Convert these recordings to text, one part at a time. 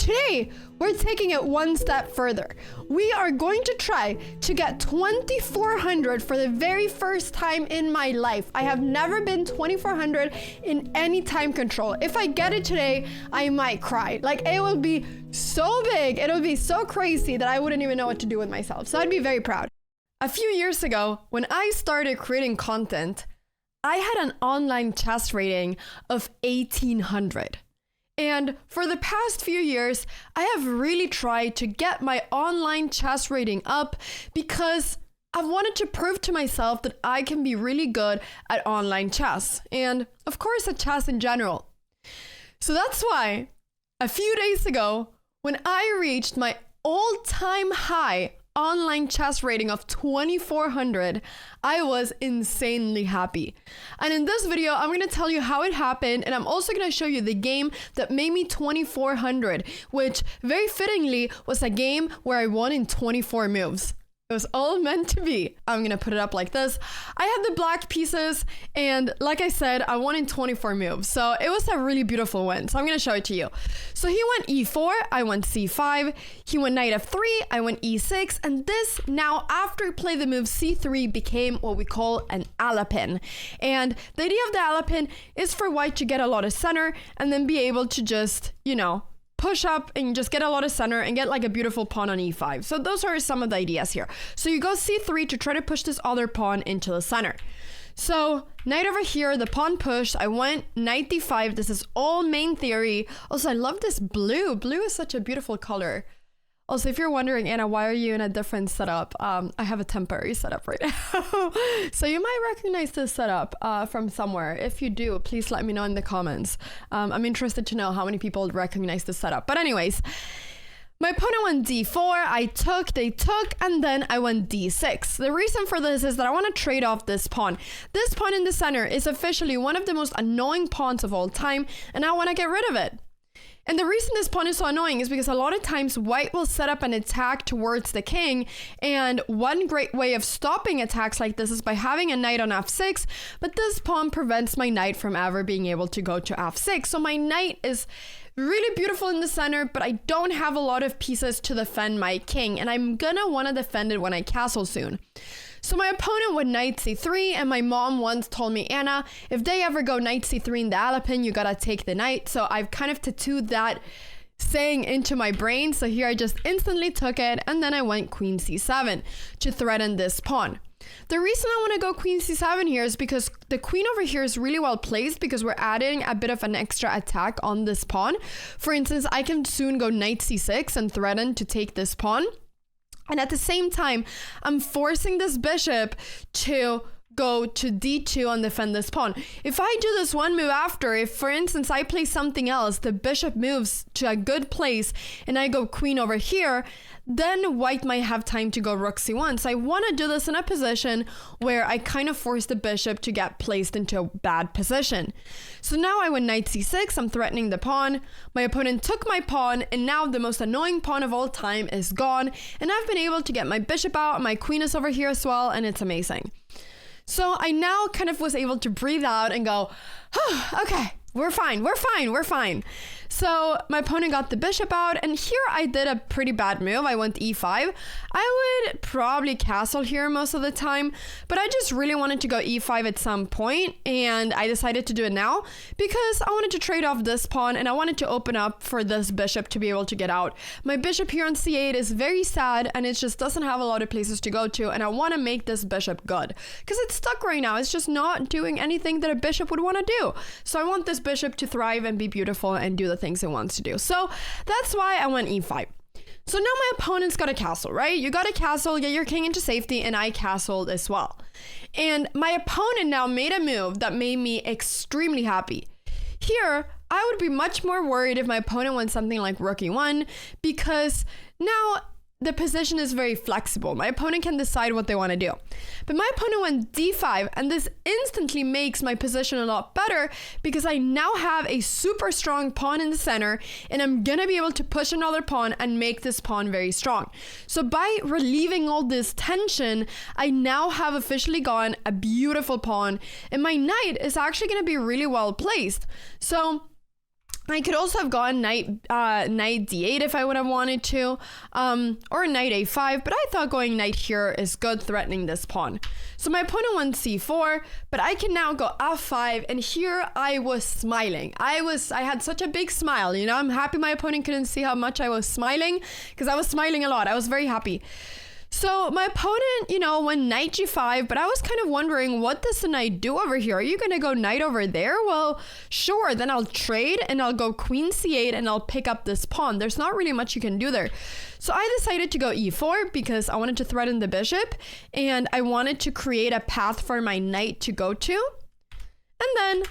today, we're taking it one step further. We are going to try to get 2400 for the very first time in my life. I have never been 2400 in any time control. If I get it today, I might cry. Like, it will be so big, it'll be so crazy that I wouldn't even know what to do with myself. So I'd be very proud. A few years ago, when I started creating content, I had an online chess rating of 1800. And for the past few years, I have really tried to get my online chess rating up because I've wanted to prove to myself that I can be really good at online chess. And of course, at chess in general. So that's why a few days ago, when I reached my all-time high online chess rating of 2400, I was insanely happy. And in this video, I'm going to tell you how it happened, and I'm also going to show you the game that made me 2400, which very fittingly was a game where I won in 24 moves. It was all meant to be. I'm gonna put it up like this. I had the black pieces, and like I said, I won in 24 moves. So it was a really beautiful win. So I'm gonna show it to you. So he went e4, I went c5. He went knight f3, I went e6. And this now, after he played the move c3, became what we call an alapin. And the idea of the alapin is for white to get a lot of center and then be able to just, you know, push up and just get a lot of center and get like a beautiful pawn on e5. So those are some of the ideas here. So you go c3 to try to push this other pawn into the center. So knight over here, the pawn pushed. I went knight d5. This is all main theory. Also, I love this blue. Blue is such a beautiful color. Also, if you're wondering, Anna, why are you in a different setup? I have a temporary setup right now. So you might recognize this setup from somewhere. If you do, please let me know in the comments. I'm interested to know how many people recognize this setup. But anyways, my opponent went d4, they took, and then I went d6. The reason for this is that I want to trade off this pawn. This pawn in the center is officially one of the most annoying pawns of all time, and I want to get rid of it. And the reason this pawn is so annoying is because a lot of times white will set up an attack towards the king, and one great way of stopping attacks like this is by having a knight on f6, but this pawn prevents my knight from ever being able to go to f6. So my knight is really beautiful in the center, but I don't have a lot of pieces to defend my king, and I'm gonna want to defend it when I castle soon. So my opponent went knight c3, and my mom once told me, Anna, if they ever go knight c3 in the alapin, you gotta take the knight. So I've kind of tattooed that saying into my brain. So here I just instantly took it, and then I went queen c7 to threaten this pawn. The reason I want to go queen c7 here is because the queen over here is really well placed because we're adding a bit of an extra attack on this pawn. For instance, I can soon go knight c6 and threaten to take this pawn. And at the same time, I'm forcing this bishop to go to d2 and defend this pawn. If I do this one move after, if for instance I play something else, the bishop moves to a good place and I go queen over here, then white might have time to go rook c1. So I want to do this in a position where I kind of force the bishop to get placed into a bad position. So now I went knight c6, I'm threatening the pawn. My opponent took my pawn, and now the most annoying pawn of all time is gone, and I've been able to get my bishop out, my queen is over here as well, and it's amazing. So I now kind of was able to breathe out and go, oh, okay, we're fine. So my opponent got the bishop out, and here I did a pretty bad move. I went e5. I would probably castle here most of the time, but I just really wanted to go e5 at some point, and I decided to do it now because I wanted to trade off this pawn, and I wanted to open up for this bishop to be able to get out. My bishop here on c8 is very sad, and it just doesn't have a lot of places to go to, and I want to make this bishop good because it's stuck right now. It's just not doing anything that a bishop would want to do. So I want this bishop to thrive and be beautiful and do the things it wants to do. So that's why I went e5. So now my opponent's got a castle, right? You got a castle, get your king into safety, and I castled as well. And my opponent now made a move that made me extremely happy. Here, I would be much more worried if my opponent went something like rook e1, because now the position is very flexible. My opponent can decide what they want to do. But my opponent went d5, and this instantly makes my position a lot better because I now have a super strong pawn in the center, and I'm gonna be able to push another pawn and make this pawn very strong. So by relieving all this tension, I now have officially gotten a beautiful pawn, and my knight is actually gonna be really well placed. So I could also have gone knight d8 if I would have wanted to, or knight a5, but I thought going knight here is good, threatening this pawn. So my opponent won c4, but I can now go f5, and here I was smiling. I had such a big smile, you know. I'm happy my opponent couldn't see how much I was smiling, because I was smiling a lot. I was very happy. So my opponent, you know, went knight g5, but I was kind of wondering, what does the knight do over here? Are you going to go knight over there? Well, sure, then I'll trade and I'll go queen c8 and I'll pick up this pawn. There's not really much you can do there. So I decided to go e4 because I wanted to threaten the bishop and I wanted to create a path for my knight to go to. And then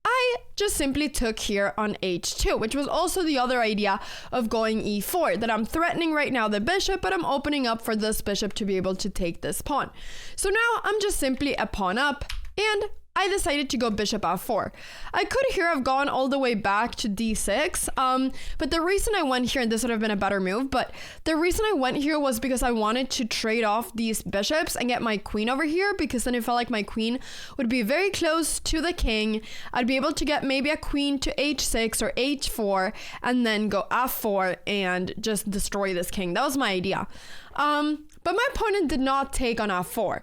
I just simply took here on h2, which was also the other idea of going e4, that I'm threatening right now the bishop, but I'm opening up for this bishop to be able to take this pawn. So now I'm just simply a pawn up, and I decided to go bishop f4. I could here have gone all the way back to d6, but the reason I went here, and this would have been a better move, but the reason I went here was because I wanted to trade off these bishops and get my queen over here, because then it felt like my queen would be very close to the king. I'd be able to get maybe a queen to h6 or h4 and then go f4 and just destroy this king. That was my idea. But my opponent did not take on f4.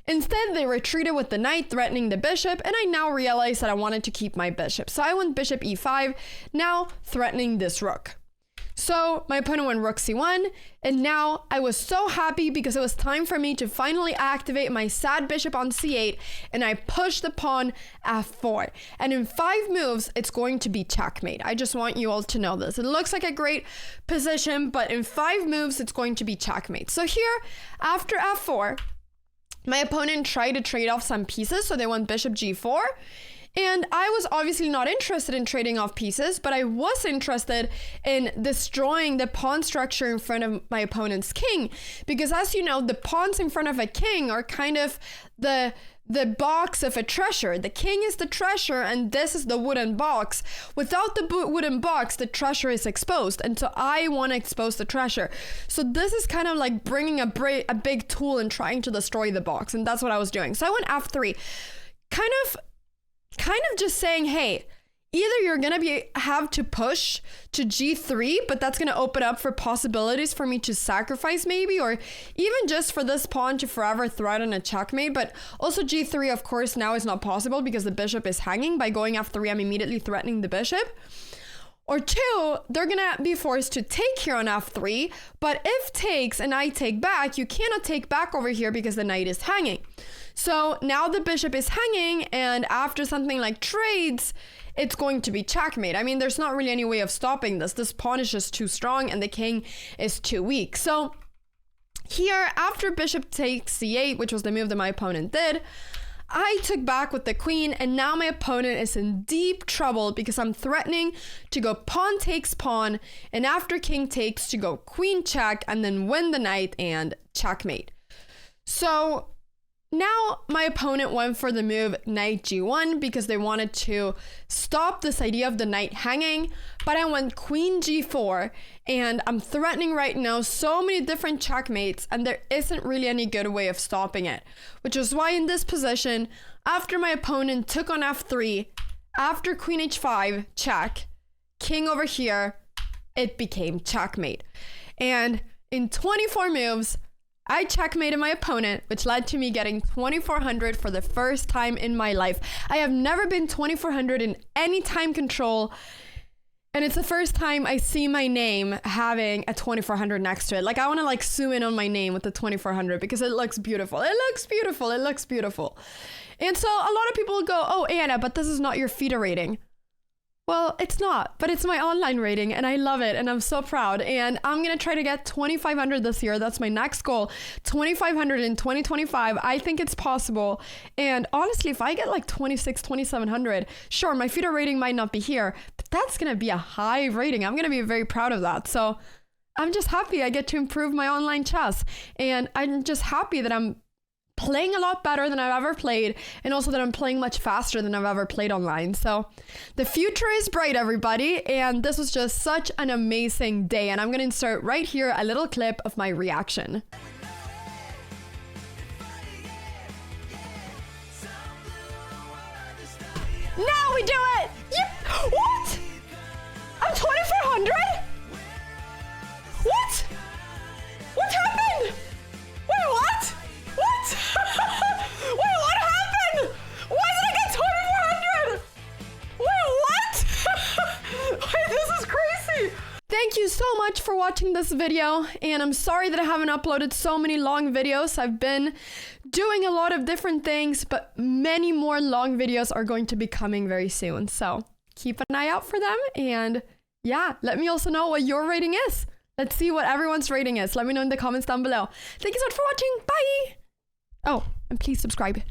Instead, they retreated with the knight, threatening the bishop, and I now realized that I wanted to keep my bishop. So I went bishop e5, now threatening this rook. So my opponent went rook c1, and now I was so happy because it was time for me to finally activate my sad bishop on c8, and I pushed the pawn f4. And in 5 moves, it's going to be checkmate. I just want you all to know this. It looks like a great position, but in 5 moves, it's going to be checkmate. So here, after f4, my opponent tried to trade off some pieces, so they went bishop g4. And I was obviously not interested in trading off pieces, but I was interested in destroying the pawn structure in front of my opponent's king. Because as you know, the pawns in front of a king are kind of the box of a treasure. The king is the treasure and this is the wooden box. Without the wooden box, the treasure is exposed. And so I want to expose the treasure. So this is kind of like bringing a big tool and trying to destroy the box. And that's what I was doing. So I went f3, kind of just saying, hey, either you're going to have to push to g3, but that's going to open up for possibilities for me to sacrifice maybe, or even just for this pawn to forever threaten a checkmate. But also g3, of course, now is not possible because the bishop is hanging. By going f3, I'm immediately threatening the bishop. Or 2, they're going to be forced to take here on f3, but if takes and I take back, you cannot take back over here because the knight is hanging. So now the bishop is hanging, and after something like trades, it's going to be checkmate. I mean, there's not really any way of stopping this. This pawn is just too strong and the king is too weak. So here, after bishop takes c8, which was the move that my opponent did, I took back with the queen, and now my opponent is in deep trouble because I'm threatening to go pawn takes pawn, and after king takes to go queen check and then win the knight and checkmate. So now my opponent went for the move knight g1 because they wanted to stop this idea of the knight hanging, but I went queen g4, and I'm threatening right now so many different checkmates, and there isn't really any good way of stopping it, which is why in this position, after my opponent took on f3, after queen h5, check, king over here, it became checkmate. And in 24 moves, I checkmated my opponent, which led to me getting 2400 for the first time in my life. I have never been 2400 in any time control, and it's the first time I see my name having a 2400 next to it. Like, I want to like zoom in on my name with the 2400 because it looks beautiful. It looks beautiful. It looks beautiful. And so a lot of people go, oh, Anna, but this is not your FIDE rating. Well, it's not, but it's my online rating and I love it and I'm so proud. And I'm going to try to get 2,500 this year. That's my next goal. 2,500 in 2025. I think it's possible. And honestly, if I get like 2,700, sure, my FIDE rating might not be here, but that's going to be a high rating. I'm going to be very proud of that. So I'm just happy I get to improve my online chess. And I'm just happy that I'm playing a lot better than I've ever played, and also that I'm playing much faster than I've ever played online. So the future is bright, everybody, and this was just such an amazing day, and I'm gonna insert right here a little clip of my reaction. Now we do it! Yep. What? Thank you so much for watching this video, and I'm sorry that I haven't uploaded so many long videos. I've been doing a lot of different things, but many more long videos are going to be coming very soon. So keep an eye out for them, and yeah, let me also know what your rating is. Let's see what everyone's rating is. Let me know in the comments down below. Thank you so much for watching. Bye! Oh, and please subscribe.